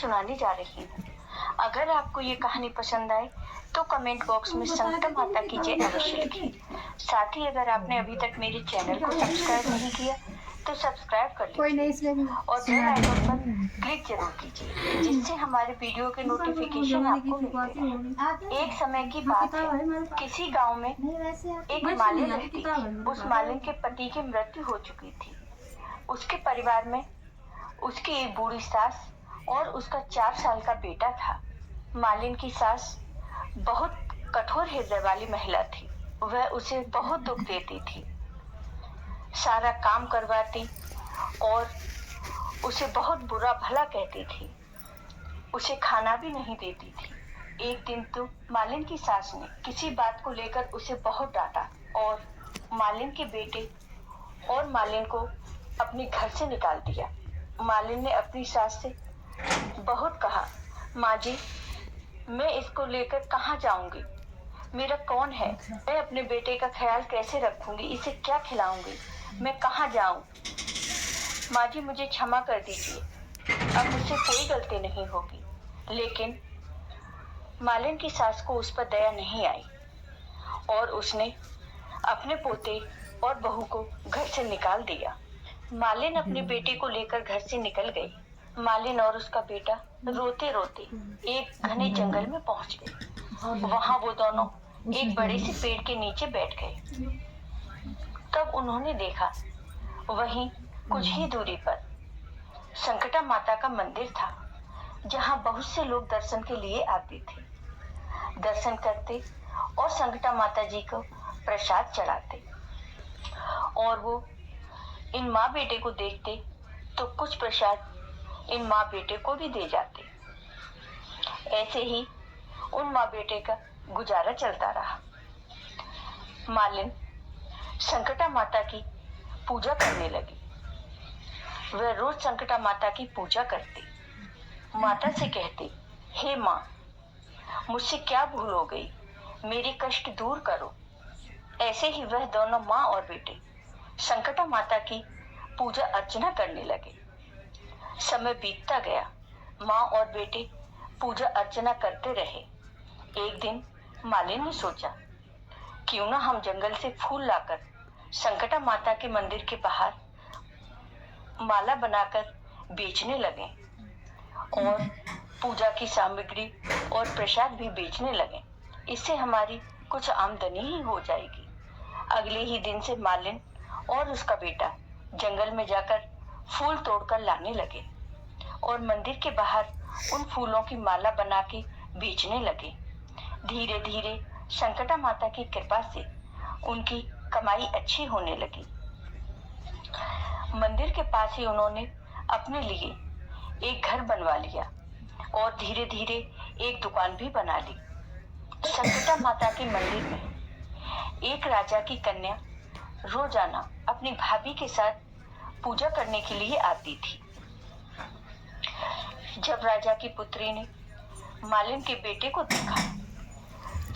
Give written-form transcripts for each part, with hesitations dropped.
सुनाने जा रही हूँ। अगर आपको ये कहानी पसंद आए तो कमेंट बॉक्स में संकटा माता की जय अवश्य लिखिए। साथ ही अगर आपने अभी तक मेरे चैनल को सब्सक्राइब नहीं किया तो सब्सक्राइब कर लीजिए और बेल आइकन पर क्लिक जरूर कीजिए, जिससे हमारे वीडियो के नोटिफिकेशन आपको मिलते हैं। एक समय की बात है, किसी गांव में एक मालिन रहती थी। उस मालिन के पति की मृत्यु हो चुकी थी। उसके परिवार में उसकी एक बूढ़ी सास और उसका 4 साल का बेटा था। मालिन की सास बहुत कठोर हृदय वाली महिला थी। वह उसे बहुत दुख देती थी, सारा काम करवाती और उसे बहुत बुरा भला कहती थी। उसे खाना भी नहीं देती थी। एक दिन तो मालिन की सास ने किसी बात को लेकर उसे बहुत डांटा और मालिन के बेटे और मालिन को अपने घर से निकाल दिया। मालिन ने अपनी सास से बहुत कहा, माँ जी, मैं इसको लेकर कहाँ जाऊंगी? मेरा कौन है? मैं अपने बेटे का ख्याल कैसे रखूंगी? इसे क्या खिलाऊंगी? मैं कहाँ जाऊं? माँ जी, मुझे क्षमा कर दीजिए, अब मुझसे कोई गलती नहीं होगी। लेकिन मालिन की सास को उस पर दया नहीं आई और उसने अपने पोते और बहू को घर से निकाल दिया। मालिन अपने बेटे को लेकर घर से निकल गई। मालिन और उसका बेटा रोते रोते एक घने जंगल में पहुंच गए। वहां वो दोनों एक बड़े से पेड़ के नीचे बैठ गए। तब उन्होंने देखा, वहीं कुछ ही दूरी पर संकटा माता का मंदिर था, जहां बहुत से लोग दर्शन के लिए आते थे। दर्शन करते और संकटा माता जी को प्रसाद चढ़ाते और वो इन माँ बेटे को देखते तो कुछ प्रसाद इन माँ बेटे को भी दे जाते। ऐसे ही उन माँ बेटे का गुजारा चलता रहा। मालिन संकटा माता की पूजा करने लगी। वह रोज संकटा माता की पूजा करती, माता से कहती, हे माँ, मुझसे क्या भूल हो गई? मेरे कष्ट दूर करो। ऐसे ही वह दोनों माँ और बेटे संकटा माता की पूजा अर्चना करने लगे। समय बीतता गया। माँ और बेटे पूजा अर्चना करते रहे। एक दिन मालिन ने सोचा, क्यों ना हम जंगल से फूल लाकर संकटा माता के मंदिर के बाहर माला बनाकर बेचने लगे और पूजा की सामग्री और प्रसाद भी बेचने लगे। इससे हमारी कुछ आमदनी ही हो जाएगी। अगले ही दिन से मालिन और उसका बेटा जंगल में जाकर फूल तोड़कर लाने लगे और मंदिर के बाहर उन फूलों की माला बना के बेचने लगे। धीरे धीरे संकटा माता की कृपा से उनकी कमाई अच्छी होने लगी। मंदिर के पास ही उन्होंने अपने लिए एक घर बनवा लिया और धीरे धीरे एक दुकान भी बना ली। संकटा माता के मंदिर में एक राजा की कन्या रोजाना अपनी भाभी के साथ पूजा करने के लिए आती थी। जब राजा की पुत्री ने मालिन के बेटे को देखा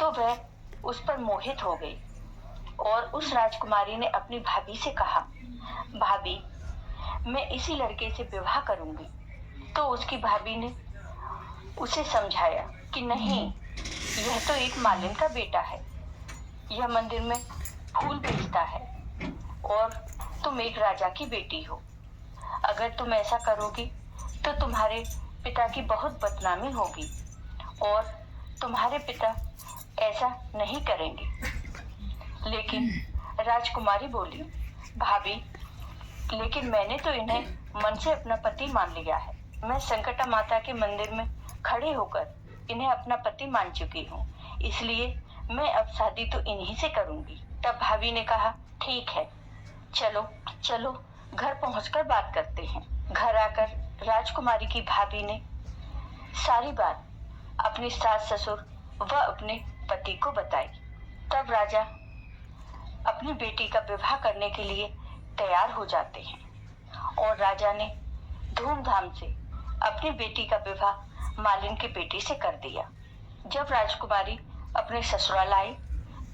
तो वह उस पर मोहित हो गई और उस राजकुमारी ने अपनी भाभी से कहा, भाभी, मैं इसी लड़के से विवाह करूंगी। तो उसकी भाभी ने उसे समझाया कि नहीं, यह तो एक मालिन का बेटा है, यह मंदिर में फूल बेचता है और तुम एक राजा की बेटी हो। अगर तुम ऐसा करोगी तो तुम्हारे पिता की बहुत बदनामी होगी और तुम्हारे पिता ऐसा नहीं करेंगे। लेकिन राजकुमारी बोली, भाभी, लेकिन मैंने तो इन्हें मन से अपना पति मान लिया है। मैं संकटा माता के मंदिर में खड़े होकर इन्हें अपना पति मान चुकी हूँ, इसलिए मैं अब शादी तो इन्हीं से करूंगी। तब भाभी ने कहा, ठीक है, चलो चलो घर पहुंचकर बात करते हैं। घर आकर राजकुमारी की भाभी ने सारी बात अपने सास ससुर व अपने पति को बताई। तब राजा अपनी बेटी का विवाह करने के लिए तैयार हो जाते हैं और राजा ने धूमधाम से अपनी बेटी का विवाह मालिन के बेटे से कर दिया। जब राजकुमारी अपने ससुराल आई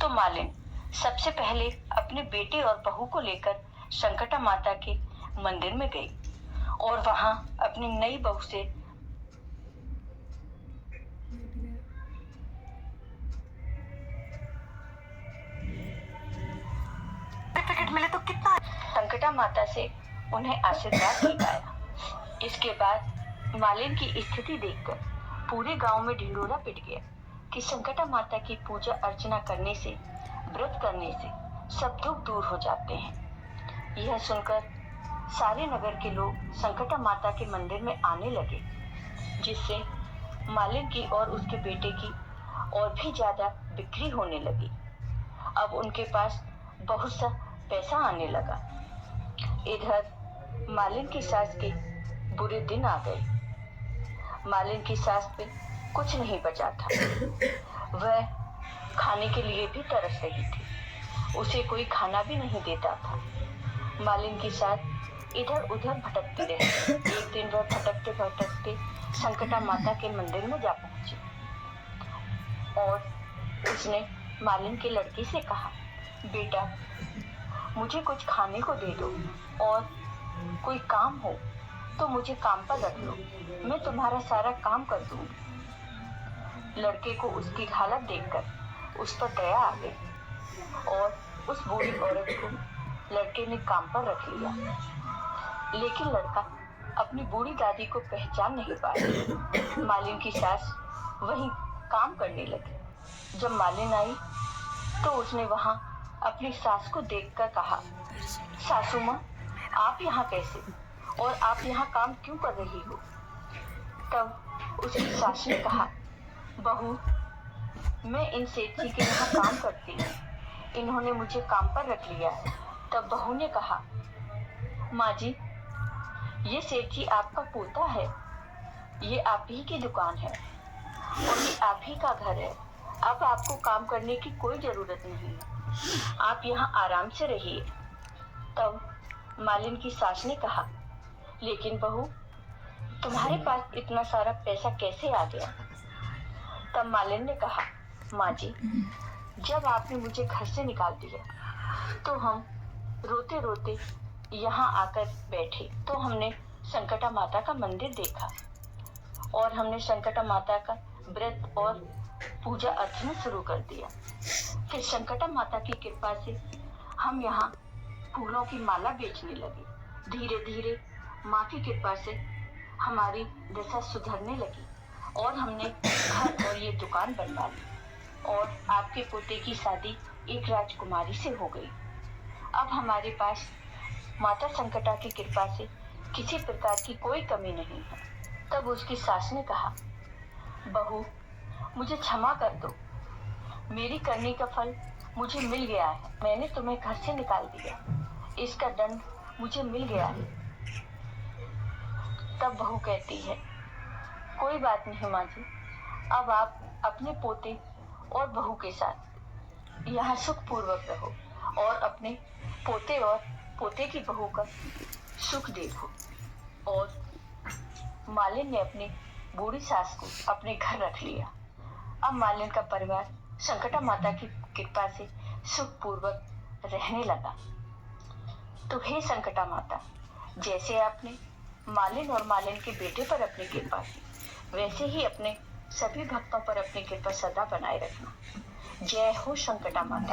तो मालिन सबसे पहले अपने बेटे और बहू को लेकर संकटा माता के मंदिर में गई और वहां अपनी नई बहू से संकटा माता से उन्हें आशीर्वाद दिलाया। इसके बाद मालिन की स्थिति देखकर पूरे गांव में ढिंढोरा पिट गया कि संकटा माता की पूजा अर्चना करने से, व्रत करने से सब दुख दूर हो जाते हैं। यह सुनकर सारे नगर के लोग संकटा माता के मंदिर में आने लगे, जिससे मालिन की और उसके बेटे की और भी ज्यादा बिक्री होने लगी। अब उनके पास बहुत सा पैसा आने लगा। इधर मालिन की सास के बुरे दिन आ गए। मालिन की सास पे कुछ नहीं बचा था। वह खाने के लिए भी तरस रही थी। उसे कोई खाना भी नहीं देता था। मालिन की सास इधर उधर भटकती रही। एक दिन वह भटकते भटकते संकटा माता के मंदिर में जा पहुंची और उसने मालिन के लड़के से कहा, बेटा, मुझे कुछ खाने को दे दो और कोई काम हो तो मुझे काम पर रख लो, मैं तुम्हारा सारा काम कर दूंगी। लड़के को उसकी हालत देखकर उस पर दया आ गई और उस बूढ़ी औरत को लड़के ने काम पर रख लिया। लेकिन लड़का अपनी बूढ़ी दादी को पहचान नहीं पाया। मालिन की सास वहीं काम करने लगी। जब मालिन आई तो उसने वहां अपनी सास को देखकर कहा, सासू माँ, आप यहाँ कैसे और आप यहाँ काम क्यों कर रही हो? तब उसकी सास ने कहा, बहू, मैं इन सेठ जी के यहाँ काम करती हूँ, इन्होंने मुझे काम पर रख लिया है। तब बहू ने कहा, माँ जी, ये सेठ जी आपका पोता है, ये आप ही की दुकान है और ये आप ही का घर है। अब आपको काम करने की कोई जरूरत नहीं है, आप यहाँ आराम से रहिए। तब मालिन की सास ने कहा, लेकिन बहू, तुम्हारे पास इतना सारा पैसा कैसे आ गया? तब मालिन ने कहा, माँ जी, जब आपने मुझे घर से निकाल दिया तो हम रोते रोते यहाँ आकर बैठे तो हमने संकटा माता का मंदिर देखा और हमने संकटा माता का व्रत और पूजा अर्चना शुरू कर दिया। फिर संकटा माता की कृपा से हम यहाँ फूलों की माला बेचने लगे। धीरे धीरे माँ की कृपा से हमारी दशा सुधरने लगी और हमने घर और ये दुकान बनवा ली और आपके पोते की शादी एक राजकुमारी से हो गई। अब हमारे पास माता संकटा की कृपा से किसी प्रकार की कोई कमी नहीं है। तब उसकी सास ने कहा, बहू, मुझे क्षमा कर दो, मेरी करने का फल मुझे मिल गया है। मैंने तुम्हें घर से निकाल दिया, इसका दंड मुझे मिल गया है। तब बहू कहती है, कोई बात नहीं माँ जी, अब आप अपने पोते और बहू के साथ यहाँ सुखपूर्वक रहो और अपने पोते और पोते की बहू का सुख देखो। और मालिन ने अपनी बूढ़ी सास को अपने घर रख लिया। अब मालिन का परिवार संकटा माता की कृपा से सुखपूर्वक रहने लगा। तो हे संकटा माता, जैसे आपने मालिन और मालिन के बेटे पर अपनी कृपा की, वैसे ही अपने सभी भक्तों पर अपनी कृपा सदा बनाए रखना। जय हो संकटा माता।